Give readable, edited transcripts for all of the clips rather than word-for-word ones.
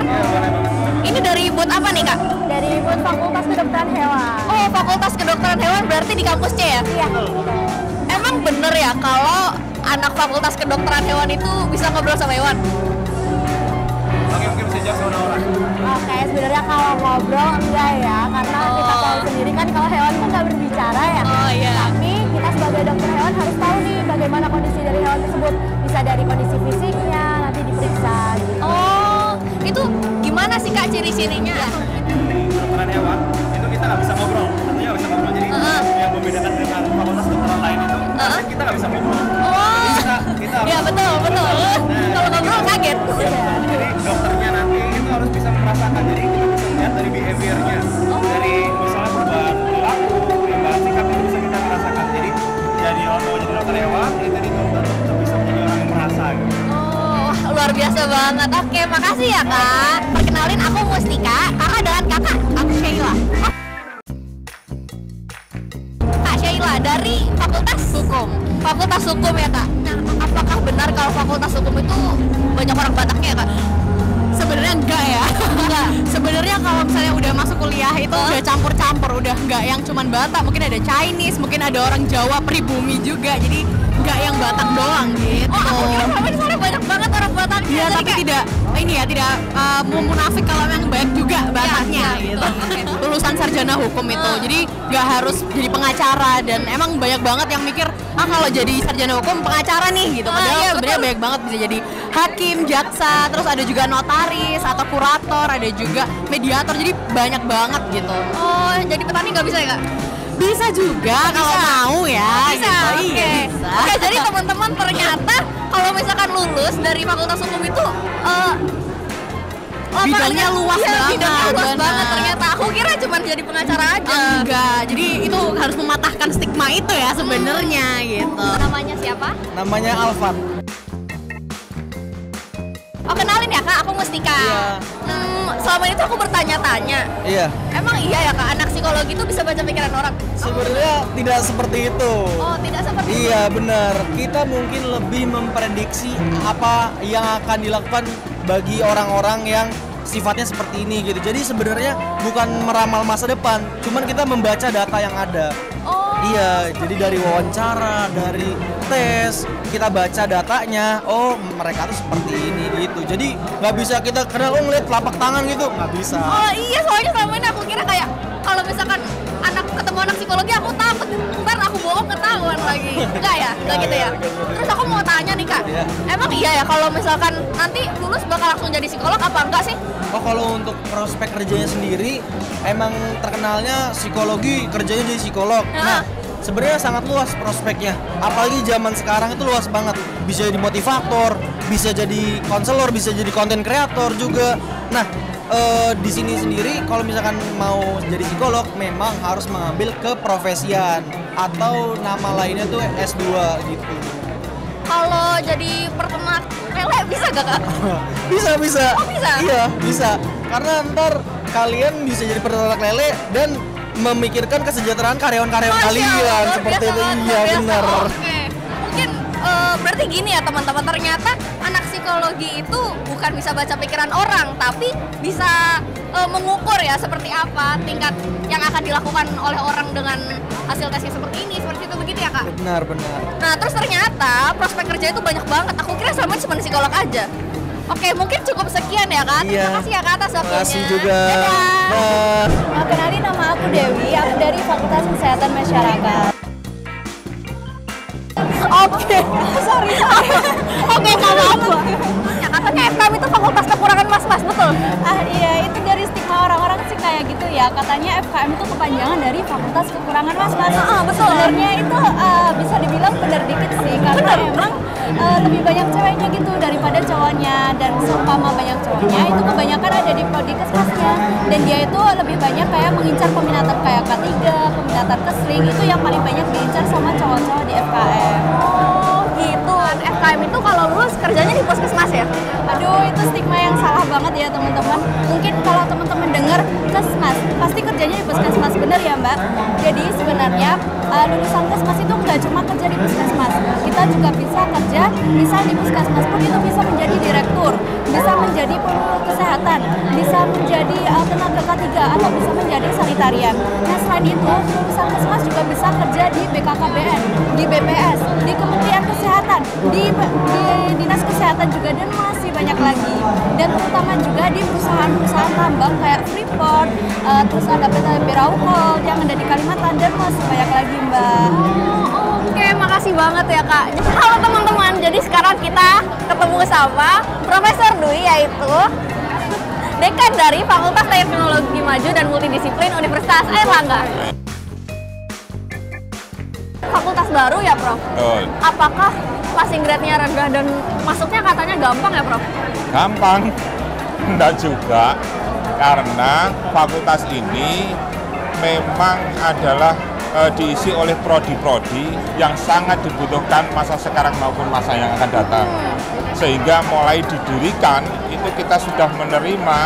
Iya, boleh banget. Ini dari buat apa nih Kak? Dari buat Fakultas Kedokteran Hewan. Oh, Fakultas Kedokteran Hewan berarti di kampus C ya? Iya. Emang bener ya kalau anak Fakultas Kedokteran Hewan itu bisa ngobrol sama hewan? Oke, mungkin bisa jawab sama orang. Oke, sebenarnya kalau ngobrol enggak ya, karena kita tahu sendiri kan kalau hewan itu nggak berbicara ya. Oh iya. Tapi kita sebagai dokter hewan harus tahu nih bagaimana kondisi dari hewan tersebut. Bisa dari kondisi fisiknya, nanti diperiksa gitu. Oh, itu gimana sih Kak ciri-cirinya? Di kedokteran hewan itu kita nggak bisa ngobrol, artinya nggak bisa ngobrol. Jadi yang membedakan dengan fakultas kedokteran lain itu kita nggak bisa ngobrol. Oh, Kita harus ya betul. Kalau ngobrol kaget. jadi dokternya nanti itu harus bisa merasakan. Jadi kita bisa lihat dari behaviornya, dari misalnya perubahan perilaku, perubahan sikap itu bisa kita merasakan. Jadi jadi orang mau jadi dokter hewan, itu tadi dokter bisa menjadi orang yang merasa. Gitu. Oh, luar biasa banget. Oke, makasih ya Kak. Perkenalin aku Mustika, kakak dengan kakak aku Sheila. Kak Sheila dari Fakultas Hukum. Fakultas Hukum ya Kak. Nah, apakah benar kalau Fakultas Hukum itu banyak orang Bataknya ya Kak? Sebenarnya enggak ya. Enggak. Sebenarnya kalau misalnya udah masuk kuliah itu udah campur-campur, udah enggak yang cuman Batak, mungkin ada Chinese, mungkin ada orang Jawa pribumi juga. Jadi enggak yang Batak doang gitu. Oh, aku kira selama di sana banyak banget orang Bataknya. Iya, Jadi tapi kayak- tidak tidak mau munafik kalau yang banyak juga Bataknya iya, gitu. betul. Lulusan sarjana hukum itu. Jadi nggak harus jadi pengacara, dan emang banyak banget yang mikir kalau jadi sarjana hukum pengacara nih gitu. Padahal iya, sebenarnya betul. banyak banget bisa jadi hakim, jaksa, terus ada juga notaris atau kurator, ada juga mediator. Jadi banyak banget gitu. Oh, jadi petani nggak bisa ya Kak? Bisa juga kalau mau ya. Bisa, gitu. oke. Iya, bisa. Oke, jadi teman-teman ternyata kalau misalkan lulus dari Fakultas Hukum itu Bidangnya luas iya, banget, bidangnya luas benar. banget ternyata. Aku kira cuma jadi pengacara aja. Enggak, jadi itu harus mematahkan stigma itu ya sebenarnya gitu. Namanya siapa? Namanya Alfat. Oh, kenalin ya Kak, aku Mustika. Iya. Selama itu aku bertanya-tanya. Iya. Emang iya ya Kak, anak psikologi itu bisa baca pikiran orang? Sebenarnya tidak seperti itu. Oh, tidak seperti itu. Iya benar, kita mungkin lebih memprediksi apa yang akan dilakukan bagi orang-orang yang sifatnya seperti ini gitu. Jadi sebenarnya bukan meramal masa depan, cuman kita membaca data yang ada. Oh. Iya, jadi dari wawancara, dari tes, kita baca datanya. Oh, mereka tuh seperti ini gitu. Jadi nggak bisa kita kenal ngeliat telapak tangan gitu, nggak bisa. Oh iya, soalnya selama ini aku kira kayak kalau misalkan ketemu anak psikologi aku takut ntar aku bohong ketahuan lagi. Enggak ya? Enggak gitu ya? Terus aku mau tanya nih Kak, Iya. emang iya ya kalau misalkan nanti lulus bakal langsung jadi psikolog apa enggak sih? Oh, kalau untuk prospek kerjanya sendiri emang terkenalnya psikologi, kerjanya jadi psikolog. Nah, sebenarnya sangat luas prospeknya. Apalagi zaman sekarang itu luas banget. Bisa jadi motivator, bisa jadi konselor, bisa jadi konten kreator juga. Nah, di sini sendiri kalau misalkan mau jadi psikolog memang harus mengambil keprofesian atau nama lainnya tuh S2 gitu. Kalau jadi peternak lele bisa gak Kak? Bisa. Oh, bisa? Iya, bisa. Karena ntar kalian bisa jadi peternak lele dan memikirkan kesejahteraan karyawan-karyawan Masya kalian Allah, luar seperti biasa itu. banget, Iya, luar biasa. benar. Oke. Mungkin berarti gini ya teman-teman, ternyata anak psikologi itu bukan bisa baca pikiran orang, tapi bisa mengukur ya seperti apa tingkat yang akan dilakukan oleh orang dengan hasil tesnya seperti ini, seperti itu, begitu ya Kak? Benar. Nah, terus ternyata prospek kerja itu banyak banget. Aku kira selama ini cuma psikolog aja. Oke, mungkin cukup sekian ya Kak. Iya. Terima kasih ya Kak atas waktunya. Terima kasih juga. Dadah. Nah. Kenalin, nama aku Dewi, aku dari Fakultas Kesehatan Masyarakat. Oke, sorry. Oke, kalau apa? Ya, katanya FKM itu fakultas kekurangan mas-mas, betul? Iya, itu dari stigma orang-orang sih kayak gitu ya. Katanya FKM itu kepanjangan dari Fakultas Kekurangan Mas-mas. Betul. Sebenarnya itu bisa dibilang benar dikit sih, karena emang lebih banyak ceweknya gitu daripada cowoknya. Dan seumpama banyak cowoknya, itu kebanyakan ada di prodi kesmasnya. Dan dia itu lebih banyak kayak mengincar peminatan kayak K3, peminatan kesling, itu yang paling banyak diincar sama cowok-cowok di FKM. Oh gitu. FKM itu kalau lulus lulus kerjanya di puskesmas ya? Aduh, itu stigma yang salah banget ya teman-teman. Mungkin kalau teman-teman dengar kesmas, pasti kerjanya di puskesmas, bener ya Mbak? Jadi sebenarnya lulusan kesmas itu nggak cuma kerja di puskesmas. Kita juga bisa kerja, misal di puskesmas pun itu bisa menjadi direktur, bisa menjadi penyuluh kesehatan, bisa menjadi tenaga K3 atau bisa menjadi sanitarian. Nah selain itu, lulusan kesmas juga bisa kerja di BKKBN, di BPS, di Kementerian Kesehatan, di Dinas Kesehatan juga, dan masih banyak lagi. Dan terutama juga di perusahaan-perusahaan tambang kayak Freeport, terus ada PT Beraukol yang ada di Kalimantan, dan masih banyak lagi Mbak. Oke, makasih banget ya Kak. Halo teman-teman, jadi sekarang kita ketemu sama Profesor Dwi, yaitu Dekan dari Fakultas Teknologi Maju dan Multidisiplin Universitas Airlangga. Fakultas baru ya Prof? Betul. Apakah passing grade-nya rendah dan masuknya katanya gampang ya Prof? Gampang, enggak juga, karena fakultas ini memang adalah diisi oleh prodi-prodi yang sangat dibutuhkan masa sekarang maupun masa yang akan datang. Sehingga mulai didirikan itu kita sudah menerima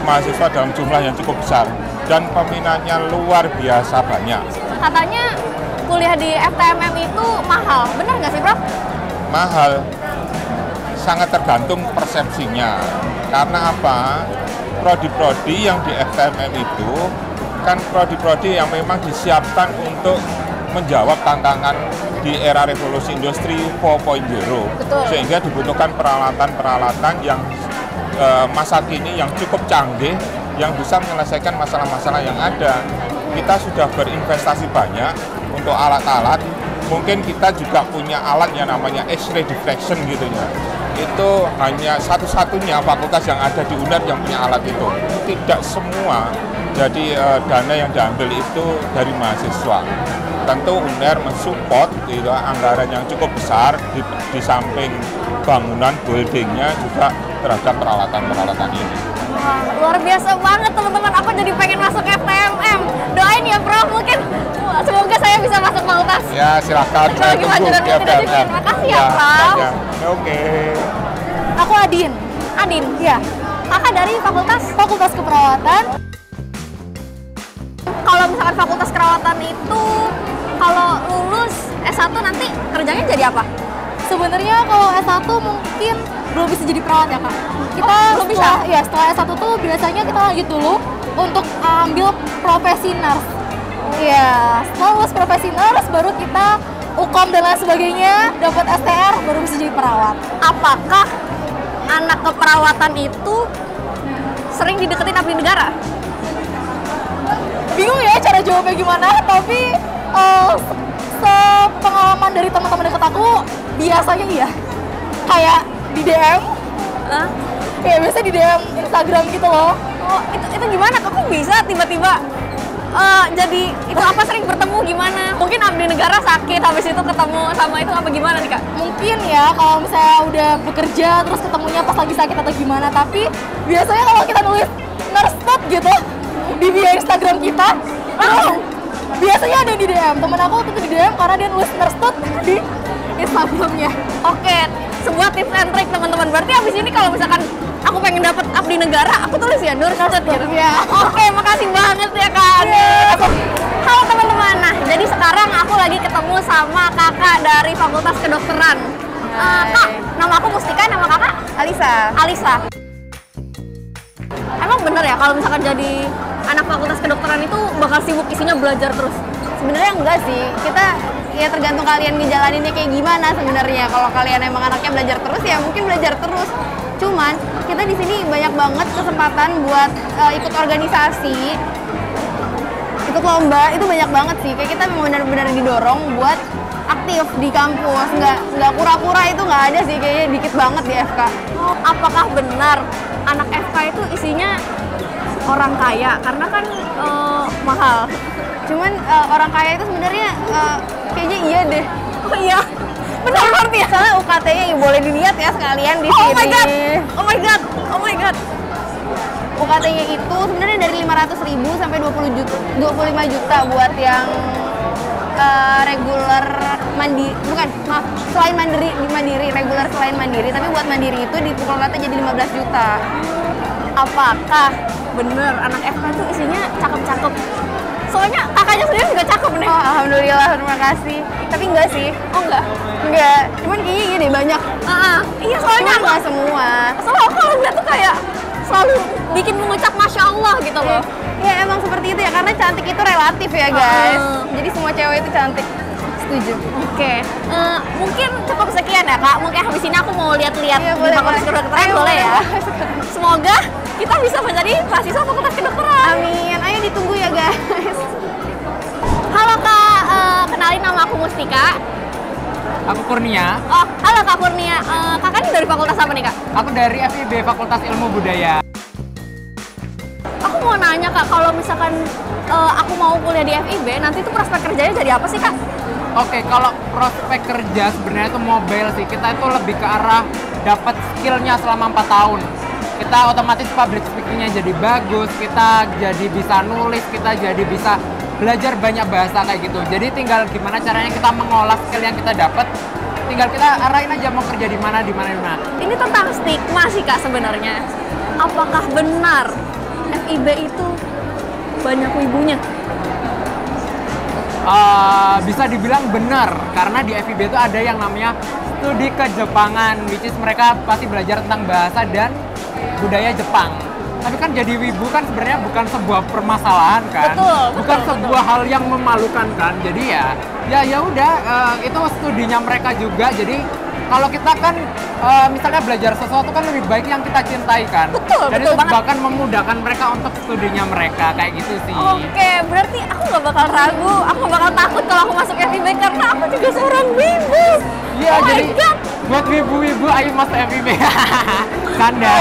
mahasiswa dalam jumlah yang cukup besar dan peminatnya luar biasa banyak. Katanya kuliah di FTMM itu mahal, benar nggak sih Prof? Mahal, sangat tergantung persepsinya. Karena apa? Prodi-prodi yang di FTMM itu kan prodi-prodi yang memang disiapkan untuk menjawab tantangan di era revolusi industri 4.0. Betul. Sehingga dibutuhkan peralatan-peralatan yang masa kini yang cukup canggih yang bisa menyelesaikan masalah-masalah yang ada. Kita sudah berinvestasi banyak untuk alat-alat. Mungkin kita juga punya alat yang namanya X-ray diffraction gitu ya. Itu hanya satu-satunya fakultas yang ada di UNER yang punya alat itu. Tidak semua. Jadi dana yang diambil itu dari mahasiswa. Tentu UNER mensupport gitu, anggaran yang cukup besar di samping bangunan buildingnya juga terhadap peralatan-peralatan ini. Wah, luar biasa banget teman-teman. Aku jadi pengen masuk FTMM. Doain ya Prof, mungkin semoga saya bisa masuk fakultas. Ya silahkan, saya Teknologi tunggu Maju dan di Multidisiplin. FTMM. Makasih ya Prof. Oke. Aku Adin. Adin, Ya, kakak dari Fakultas Keperawatan. Kalau misalkan fakultas keperawatan itu kalau lulus S1 nanti kerjanya jadi apa? Sebenarnya kalau S1 mungkin belum bisa jadi perawat ya Kak. Kita belum bisa? Setelah S1 tuh biasanya kita lanjut dulu untuk ambil profesi nurse. Iya, setelah lulus profesi nurse baru kita UKOM dan lain sebagainya, dapat STR baru bisa jadi perawat. Apakah anak keperawatan itu sering dideketin abdi negara? Bingung ya cara jawabnya gimana, tapi sepengalaman dari teman-teman dekat aku biasanya iya. Kayak di DM, Hah? ya biasa di DM Instagram gitu loh. Oh, itu gimana? Kok bisa tiba-tiba jadi itu apa sering bertemu gimana? Mungkin abdi negara sakit habis itu ketemu sama itu apa gimana nih Kak? Mungkin ya kalau misalnya udah bekerja terus ketemunya pas lagi sakit atau gimana, tapi biasanya kalau kita nulis nurse stud gitu di bio Instagram kita, biasanya ada di DM. Temen aku waktu itu di DM karena dia nulis nurse stud di Instagramnya. Oke, sebuah tips and trick teman-teman. Berarti abis ini kalau misalkan aku pengen dapet abdi negara, aku tulis ya nurse stud gitu. Iya. Oke, makasih banget ya Kak. Halo teman-teman. Nah, jadi sekarang aku lagi ketemu sama kakak dari Fakultas Kedokteran. Kak, nama aku Mustika, nama kakak? Alisa. Emang bener ya kalau misalkan jadi anak Fakultas Kedokteran itu bakal sibuk isinya belajar terus? Sebenarnya enggak sih, kita ya tergantung kalian ngejalaninnya kayak gimana sebenarnya. Kalau kalian emang anaknya belajar terus ya mungkin belajar terus. Cuman kita di sini banyak banget kesempatan buat ikut organisasi, ikut lomba, itu banyak banget sih. Kayak kita memang benar-benar didorong buat aktif di kampus, nggak kura-kura itu nggak ada sih, kayaknya dikit banget di FK. Apakah benar anak FK itu isinya orang kaya? Karena kan mahal. Cuman orang kaya itu sebenarnya kayaknya iya deh. Oh iya, benar berarti ya? Soalnya UKT-nya ya boleh dilihat ya sekalian di sini. Oh my god. UKT-nya itu sebenarnya dari 500.000 sampai 25 juta buat yang reguler bukan, maaf, selain mandiri reguler selain mandiri, tapi buat mandiri itu dipukul rata jadi 15 juta. Apakah bener anak FK tuh isinya cakep-cakep? Soalnya kakaknya sendiri juga cakep nih. Oh, alhamdulillah, terima kasih. Tapi enggak sih. Oh enggak? Enggak, cuman kayaknya gini banyak. Iya soalnya Enggak semua. soalnya aku kalau lihat tuh kayak selalu bikin mengucap Masya Allah gitu loh. Ya emang seperti itu ya, karena cantik itu relatif ya guys. Jadi semua cewek itu cantik. Setuju. Oke, mungkin cukup sekian ya kak. Mungkin habis ini aku mau lihat-lihat Iya, di boleh, fakultas boleh. kedokteran, Ayo, boleh ya. boleh. Semoga kita bisa menjadi mahasiswa fakultas kedokteran. Amin. Ayo ditunggu ya guys. Halo kak, kenalin nama aku Mustika. Aku Kurnia, Oh, halo kak Kurnia. Kakak ini dari fakultas apa nih kak? aku dari FIB Fakultas Ilmu Budaya. Aku mau nanya kak, kalau misalkan aku mau kuliah di FIB, nanti tuh prospek kerjanya jadi apa sih kak? Oke, kalau prospek kerja sebenarnya itu mobile sih. Kita itu lebih ke arah dapat skillnya selama 4 tahun. Kita otomatis public speakingnya jadi bagus, kita jadi bisa nulis, kita jadi bisa belajar banyak bahasa kayak gitu. Jadi tinggal gimana caranya kita mengolah skill yang kita dapat. Tinggal kita arahin aja mau kerja di mana, di mana, di mana. Ini tentang stigma sih kak sebenarnya. Apakah benar FIB itu banyak wibunya? Bisa dibilang benar karena di FIB itu ada yang namanya studi kejepangan, which is mereka pasti belajar tentang bahasa dan budaya Jepang. Tapi kan jadi wibu kan sebenarnya bukan sebuah permasalahan kan, bukan sebuah hal yang memalukan kan. Jadi ya udah itu studinya mereka juga. Jadi kalau kita kan misalnya belajar sesuatu kan lebih baik yang kita cintai kan. Dan itu bahkan memudahkan mereka untuk studinya mereka kayak gitu sih. Oke, berarti aku nggak bakal ragu, aku nggak bakal takut kalau aku masuk FIB karena aku juga seorang wibu. Iya, Oh my jadi God. buat wibu-wibu ayo masuk FIB. Canda.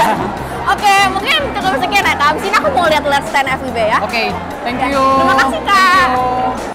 Oke, mungkin cukup sekian ya kak. Abis ini aku mau lihat-lihat stand FIB ya. Oke, thank you. Terima kasih, Kak. Thank you.